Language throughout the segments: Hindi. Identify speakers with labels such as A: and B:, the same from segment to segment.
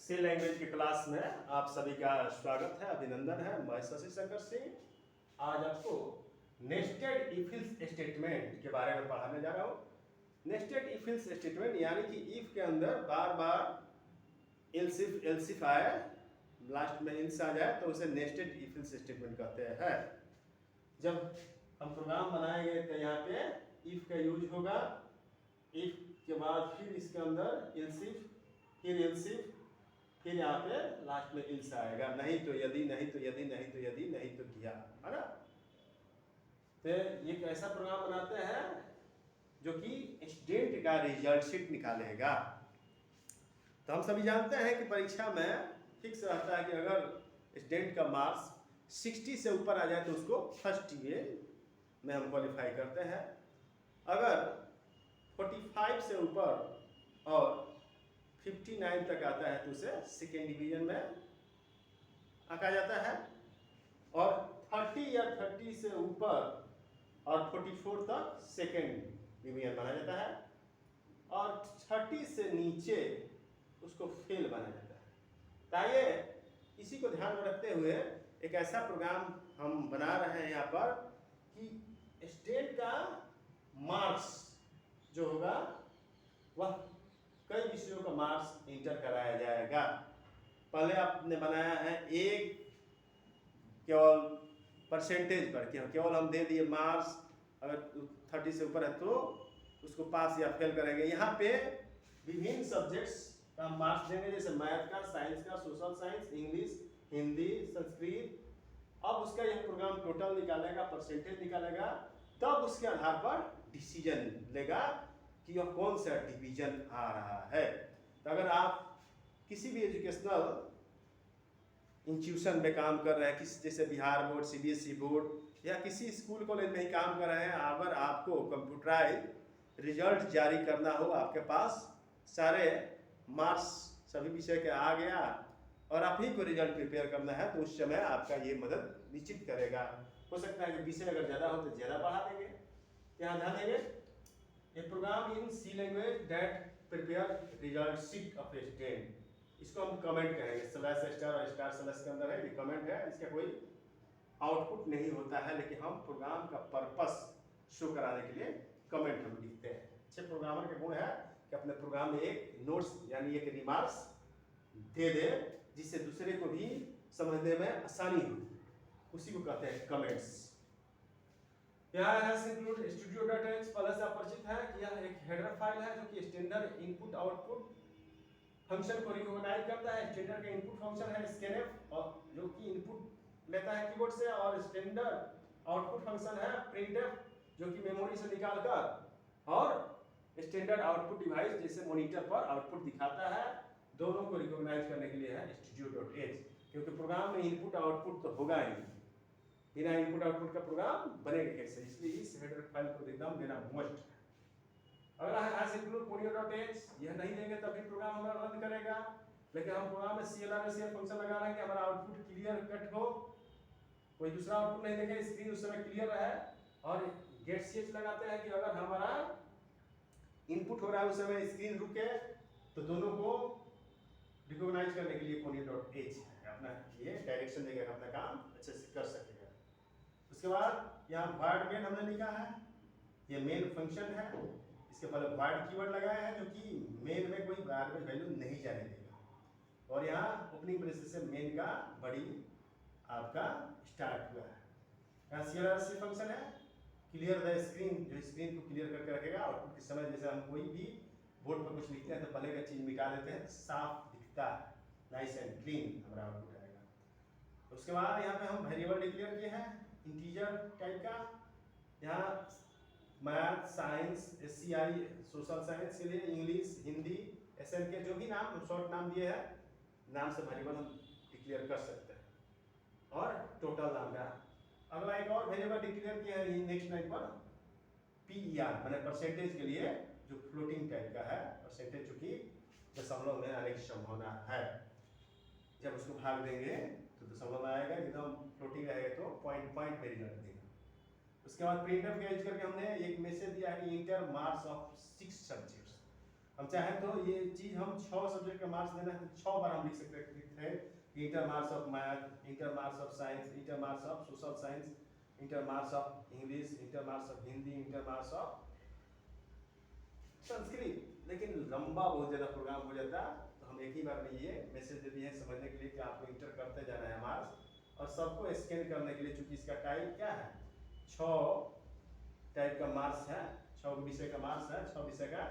A: सी लैंग्वेज की क्लास में आप सभी का स्वागत है, अभिनंदन है। मैं शशि शंकर सिंह आज आपको नेस्टेड इफ एल्स स्टेटमेंट के बारे में पढ़ाने जा रहा हूँ। नेस्टेड इफ एल्स स्टेटमेंट यानी कि इफ के अंदर बार बार एल्सिफ आए, लास्ट में एल्स आ जाए तो उसे नेस्टेड इफ एल्स स्टेटमेंट कहते हैं। जब हम प्रोग्राम बनाएंगे तो यहाँ पे इफ का यूज होगा, इफ के बाद फिर इसके अंदर एल्सिफ, फिर एल्सिफ, फिर यहाँ पे लास्ट में इल्स आएगा, नहीं तो यदि, नहीं तो यदि, नहीं तो यदि, नहीं तो किया, है ना। तो एक ऐसा प्रोग्राम बनाते हैं जो कि स्टूडेंट का रिजल्ट शीट निकालेगा। तो हम सभी जानते हैं कि परीक्षा में फिक्स रहता है कि अगर स्टूडेंट का मार्क्स 60 से ऊपर आ जाए तो उसको फर्स्ट ईयर में हम क्वालिफाई करते हैं। अगर 45 से ऊपर और 59 तक आता है तो उसे सेकेंड डिवीजन में आंका जाता है। और 30 या 30 से ऊपर और 44 तक सेकेंड डिवीजन माना जाता है। और 30 से नीचे उसको फेल माना जाता है। ताइए इसी को ध्यान में रखते हुए एक ऐसा प्रोग्राम हम बना रहे हैं यहाँ पर कि स्टेट का मार्क्स जो होगा वह कई विषयों का मार्क्स इंटर कराया जाएगा। पहले आपने बनाया है एक केवल परसेंटेज पर, केवल हम दे दिए मार्क्स, अगर 30 से ऊपर है तो उसको पास या फेल करेंगे। यहाँ पे विभिन्न सब्जेक्ट्स का मार्क्स देंगे, जैसे मैथ का, साइंस का, social science, English, Hindi, Sanskrit. अब उसका यह प्रोग्राम टोटल निकालेगा, परसेंटेज निकालेगा, तब उसके आधार पर डिसीजन लेगा कि यह कौन सा डिवीजन आ रहा है। तो अगर आप किसी भी एजुकेशनल इंस्टीट्यूशन में काम कर रहे हैं, किसी जैसे बिहार बोर्ड, सीबीएसई बोर्ड या किसी स्कूल कॉलेज में ही काम कर रहे हैं, अगर आपको कंप्यूटराइज रिजल्ट जारी करना हो, आपके पास सारे मार्क्स सभी विषय के आ गया और आप ही को रिजल्ट प्रिपेयर करना है, तो उस समय आपका ये मदद निश्चित करेगा। हो सकता है कि विषय अगर ज़्यादा हो तो ज़्यादा बढ़ा देंगे। यहाँ ध्यान देंगे, A program in C language that prepare result sheet of a student, इसको हम कमेंट कहेंगे, स्लैश स्टार और स्टार स्लैश के अंदर है, ये कमेंट है, इसका कोई आउटपुट नहीं होता है, लेकिन हम प्रोग्राम का पर्पस शो कराने के लिए कमेंट हम लिखते हैं। अच्छे प्रोग्रामर के गुण है कि अपने प्रोग्राम में एक नोट्स यानी एक रिमार्क्स दे दे जिससे दूसरे को भी समझने में आसानी हो, उसी को कहते हैं कमेंट्स। यहाँ है studio.h, पहले से आप परिचित है कि यह एक हेडर फाइल है जो कि स्टैंडर्ड इनपुट आउटपुट फंक्शन को रिकॉग्नाइज करता है। स्टैंडर्ड का इनपुट फंक्शन है scanf, और जो कि इनपुट लेता है कीबोर्ड से, और स्टैंडर्ड आउटपुट फंक्शन है printf जो कि मेमोरी से निकालकर और स्टैंडर्ड आउटपुट डिवाइस जैसे मॉनिटर पर आउटपुट दिखाता है। दोनों को रिकॉग्नाइज करने के लिए है studio.h, क्योंकि प्रोग्राम में इनपुट आउटपुट तो होगा ही, बिना इनपुट आउटपुट का प्रोग्राम बनेगा कैसे, इसलिए इस हेडर फाइल को एकदम देना मस्ट है। अगला है #ponyo.h, यह नहीं देंगे तभी प्रोग्राम हमारा रन करेगा, लेकिन हम प्रोग्राम में clr फंक्शन लगा रहे हैं कि हमारा आउटपुट क्लियर कट हो, कोई दूसरा आउटपुट नहीं देंगे, स्क्रीन उस समय क्लियर रहे। और गेट ch लगाते हैं कि अगर हमारा इनपुट हो रहा है उस समय स्क्रीन रुके, तो दोनों को रिकॉग्नाइज करने के लिए ponyo.h है, अपना ये डायरेक्शन देगा, अपना काम अच्छे से कर सकेगा। उसके बाद यहाँ void main हमने लिखा है, ये मेन फंक्शन है, इसके पहले void कीवर्ड लगाया है जो कि मेन में कोई वेरिएबल वैल्यू नहीं जाने देगा। और यहाँ ओपनिंग ब्रेसेस से मेन का बड़ी आपका स्टार्ट हुआ है। यहाँ clr फंक्शन है, क्लियर द स्क्रीन, जो स्क्रीन को क्लियर करके रखेगा। आउटपुट के समय जैसे हम कोई भी बोर्ड पर कुछ लिखते हैं तो पहले का चीज मिटा देते हैं, साफ दिखता है, नाइस एंड क्लीन हमारा आउटपुट आएगा। उसके बाद यहाँ पे हम वेरिएबल डिक्लेयर किए हैं इंटीजर टाइप का। यहाँ math, science, SCI social science के लिए, इंग्लिश, हिंदी, SN के जो भी नाम शॉर्ट नाम दिए हैं, नाम से वेरिएबल हम डिक्लेयर कर सकते हैं, और टोटल नाम का। अगला एक और वेरिएबल डिक्लेयर किया है नेक्स्ट लाइन पर, PER माने परसेंटेज के लिए, जो फ्लोटिंग टाइप का है, परसेंटेज चूंकि दशमलव में आने की संभावना है, जब उसको भाग देंगे तो दशमलव में आएगा, एकदम फ्लोटिंग रहेगा तो पॉइंट पॉइंट पे रिजल्ट देगा। उसके बाद प्रिंटफ का यूज करके हमने एक मैसेज दिया है कि इंटर मार्क्स ऑफ 6 सब्जेक्ट्स, हम चाहें तो ये चीज़ हम 6 सब्जेक्ट का मार्क्स देना है तो 6 बार हम लिख सकते थे। Inter marks of math, inter marks of science, inter marks of social science, inter marks of English, inter marks of Hindi, inter marks of Sanskrit. लेकिन लंबा बहुत ज़्यादा प्रोग्राम हो जाता, तो हम एक ही बार में ये मैसेज दे दिए हैं समझने के लिए कि आपको इंटर करते जाना है मार्क्स, और सबको स्कैन करने के लिए, चूंकि इसका टाइप क्या है, 6 टाइप का मार्क्स है, 6 विषय का मार्क्स है, 6 विषय का,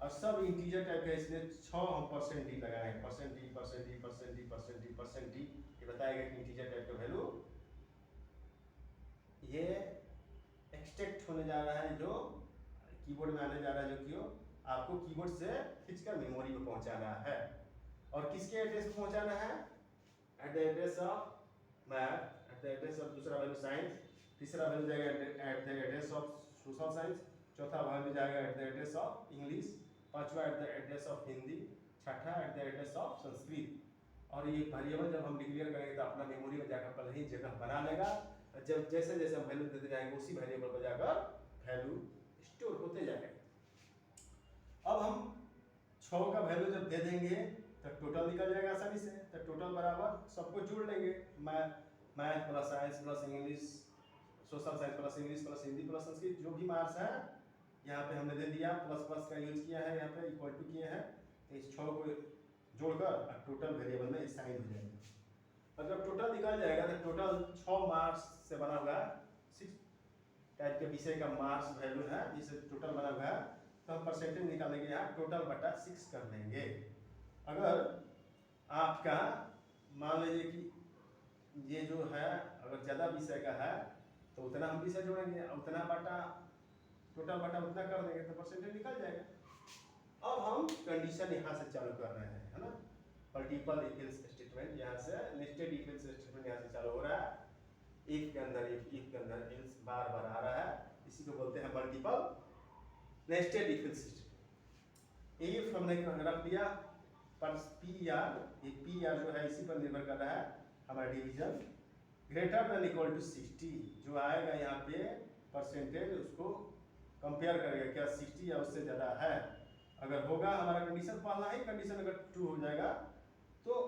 A: और सब इंटीजर टाइप का, इसलिए 6 हम परसेंट डी लगाएंगे, percent D percent D percent D percent D percent D. ये बताएगा कि इंटीजर टाइप का वैल्यू ये एक्सट्रैक्ट होने जा रहा है, जो कीबोर्ड में आने जा रहा है, जो कि आपको कीबोर्ड से खींचकर मेमोरी में पहुंचाना है। और किसके एड्रेस पे पहुंचाना है, at the address of math, at the address of दूसरा वैल्यू साइंस, तीसरा वैल्यू जाएगा at the address of social science, चौथा वैल्यू जाएगा at the address of English, पांचवा at the address of Hindi, छठा at the address of Sanskrit. और ये वेरिएबल जब हम डिक्लेयर करेंगे तो अपना मेमोरी में जाकर पहले ही जगह बना लेगा, जब जैसे जैसे हम वैल्यू देते जाएंगे उसी वेरिएबल पर जाकर वैल्यू स्टोर होते जाएगा। अब हम 6 का वैल्यू जब दे देंगे तो टोटल निकल जाएगा आसानी से, तो टोटल बराबर सबको जोड़ लेंगे, math plus science plus English, social science plus English plus Hindi plus Sanskrit, जो भी मार्क्स है यहाँ पे हमने दे दिया, प्लस प्लस का यूज किया है, यहाँ पे इक्वल टू किए हैं, तो इस 6 को जोड़कर टोटल वेरिएबल में असाइन हो जाएगा। और जब टोटल निकल जाएगा तो टोटल 6 मार्क्स से बना हुआ 6 टाइप के विषय का मार्क्स वैल्यू है, जिसे टोटल बना हुआ है, तो हम परसेंटेज निकालेंगे, यहाँ टोटल बटा 6 कर लेंगे। अगर आपका मान लीजिए कि ये जो है अगर ज़्यादा विषय का है तो उतना हम विषय जोड़ेंगे, उतना बटा टोटल बटा उतना कर देंगे तो परसेंटेज निकल जाएगा। अब हम कंडीशन यहाँ से चालू कर रहे हैं, है ना, मल्टीपल इफ एल्स स्टेटमेंट, यहाँ से नेस्टेड इफ एल्स स्टेटमेंट यहाँ से चालू हो रहा है। इफ के अंदर इफ के अंदर एल्स बार बार आ रहा है, इसी को बोलते हैं multiple nested if else statement. If हमने रख दिया पर पी आर, ये पी आर जो है इसी पर निर्भर कर रहा है हमारा division, greater than equal to 60, जो आएगा यहाँ पे परसेंटेज उसको कंपेयर करेगा क्या 60 या उससे ज़्यादा है। अगर होगा हमारा कंडीशन पहला ही कंडीशन अगर ट्रू हो जाएगा तो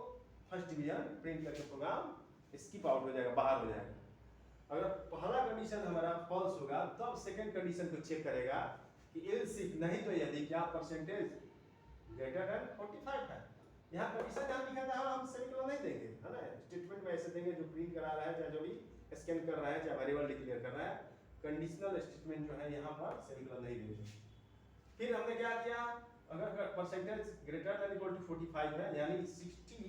A: फर्स्ट डिवीजन प्रिंट करके प्रोग्राम स्किप आउट हो जाएगा, बाहर हो जाएगा। अगर पहला कंडीशन हमारा फॉल्स होगा तब सेकंड कंडीशन को चेक करेगा कि एल्स इफ, नहीं तो यदि क्या परसेंटेज ग्रेटर देन 45 है। यहाँ कंडीशन जहाँ लिखा था हम सेमीकोलन नहीं देंगे, है ना, स्टेटमेंट में ऐसे देंगे जो प्रिंट करा रहा है, चाहे जो भी स्कैन कर रहा है, चाहे वेरिएबल डिक्लेयर कर रहा है, कंडीशनल स्टेटमेंट जो है यहाँ पर सेमीकोलन नहीं देंगे। फिर हमने क्या किया, अगर percentage greater than equal to 45 है, यानी 60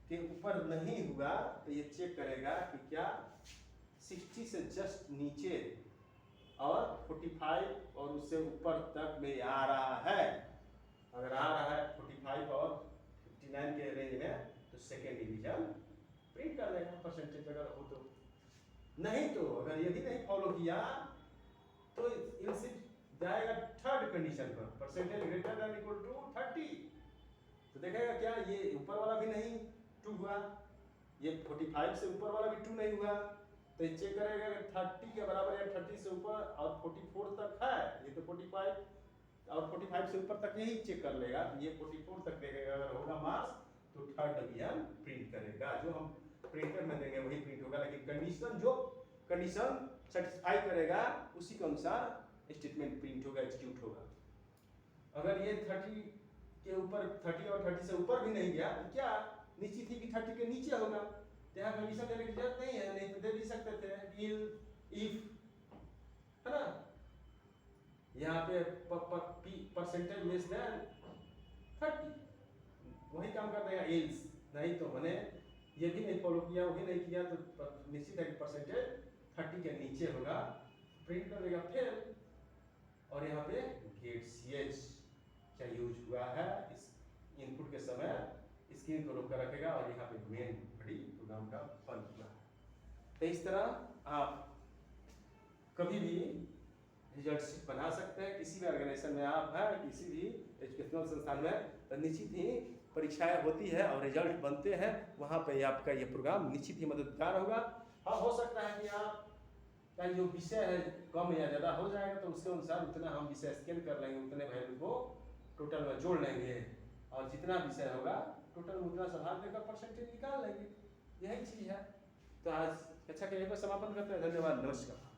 A: के ऊपर नहीं हुआ, तो ये चेक करेगा कि क्या 60 से जस्ट नीचे और 45 और उससे ऊपर तक में आ रहा है। अगर आ रहा है 45 और 59 के रेंज में तो सेकेंड डिवीजन प्रिंट कर देगा परसेंटेज अगर हो तो। नहीं तो अगर ये भी नहीं फॉलो किया तो इनसे जाएगा थर्ड कंडीशन पर, percentage greater than equal to 30, तो देखेगा क्या ये ऊपर वाला भी नहीं ट्रू हुआ, ये 45 से ऊपर वाला भी ट्रू नहीं हुआ, तो ये चेक करेगा कि 30 के बराबर या 30 से ऊपर और 44 तक है, ये तो 45 और 45 से ऊपर तक यही चेक कर लेगा, तो ये 44 तक देखेगा, अगर होगा मार्क्स तो थर्ड डिवीजन प्रिंट करेगा, जो हम प्रिंटर में देंगे वही प्रिंट होगा, लेकिन कंडीशन जो कंडीशन सेटिस्फाई करेगा उसी के अनुसार स्टेटमेंट प्रिंट होगा, एग्जीक्यूट होगा। अगर ये 30 के ऊपर 30 और 30 से ऊपर भी नहीं गया तो क्या निश्चित ही कि 30 के नीचे होगा, तो यहाँ कंडीशन देने की जरूरत नहीं है, नहीं तो दे भी सकते थे इफ, है ना, यहाँ पे परसेंटेज लेस देन 30, वही काम कर देगा एल्स, नहीं तो मैंने ये भी नहीं फॉलो किया, वो भी नहीं किया, तो निश्चित है कि परसेंटेज 30 के नीचे होगा, प्रिंट कर देगा फेल। और यहाँ पे गेट ch क्या यूज हुआ है, इस इनपुट के समय स्क्रीन को रोक कर रखेगा और यहाँ पे मेन बड़ी प्रोग्राम का फल हुआ। तो इस तरह आप कभी भी रिजल्ट शीट बना सकते हैं, किसी भी ऑर्गेनाइजेशन में आप हैं, किसी भी एजुकेशनल संस्थान में, तो निश्चित ही परीक्षाएं होती है और रिजल्ट बनते हैं, वहाँ पे आपका ये प्रोग्राम निश्चित ही मददगार होगा। हाँ, हो सकता है कि आप का जो विषय है कम या ज़्यादा हो जाएगा, तो उसके अनुसार उतना हम विषय स्कैन कर लेंगे, उतने वैल्यू को टोटल में जोड़ लेंगे और जितना विषय होगा टोटल में उतना संभाल देकर परसेंटेज निकाल लेंगे। यही चीज़ है। तो आज कक्षा के यहीं पर समापन करते हैं। धन्यवाद, नमस्कार।